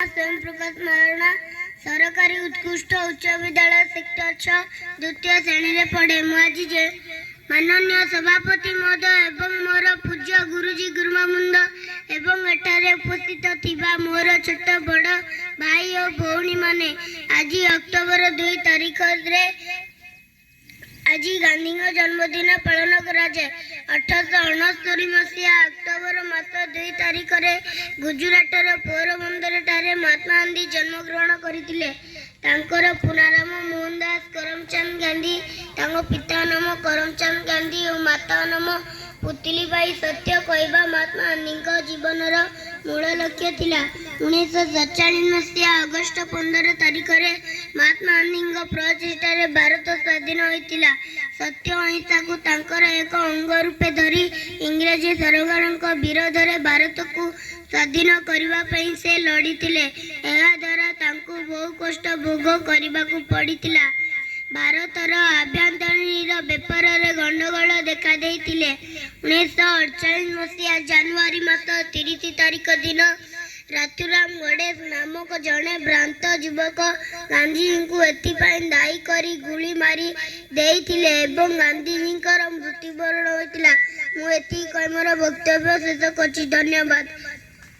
स्वयं प्रकाश महाराणा सरकारी उत्कृष्ट उच्च विद्यालय सेक्टर 6 द्वितीय श्रेणी रे पढ़े। मुझे जे माननीय सभापति महोदय एवं मोर पूज्य गुरुजी गुरुमामुंद एवं एठारे उपस्थित थिबा मोर छोट बड़ भाई और भौणी माने आज अक्टोबर 2 तारीख रे आज गांधी जन्मदिन पालन कराए। 1869 मसीहा अक्टोबर मास 2 तारीख रे गुजरातर पोरबंदर ठारे महात्मा गांधी जन्म ग्रहण करथिले। तांकर पूरा नाम मोहनदास करमचंद गांधी, तांको पिता नाम करमचंद गांधी और माता नाम पुतलीबाई। सत्य कहवा महात्मा गांधी जीवन मूल लक्ष्य थिला। 1947 मसीहा अगस्ट 15 तारीख रे महात्मा गांधी प्रचेष्टा भारत स्वाधीन होइतिला। सत्य अहिंसा को तांकर एक अंग रूपे धरी इंग्रेज सरकार विरोध में भारत को स्वाधीन करने पई से लड़ीतिले। एहा द्वारा तांको बहु कष्ट भोग करने को पड़ीतिला। भारतर आभ्यंतरीण व्यापार रे गंडगोल देखा देइतिले। 1948 मसीहा जनवरी मास 30 तारीख दिन रातुराम गणेश नामक जड़े भ्रांत युवक गांधीजी को एथिपाई दायी करी गुली मारी देइथिले एवं गांधीजी मृत्युवरण होइतिला। मु एथि कहि मोर वक्तव्य शेष करछि। धन्यवाद।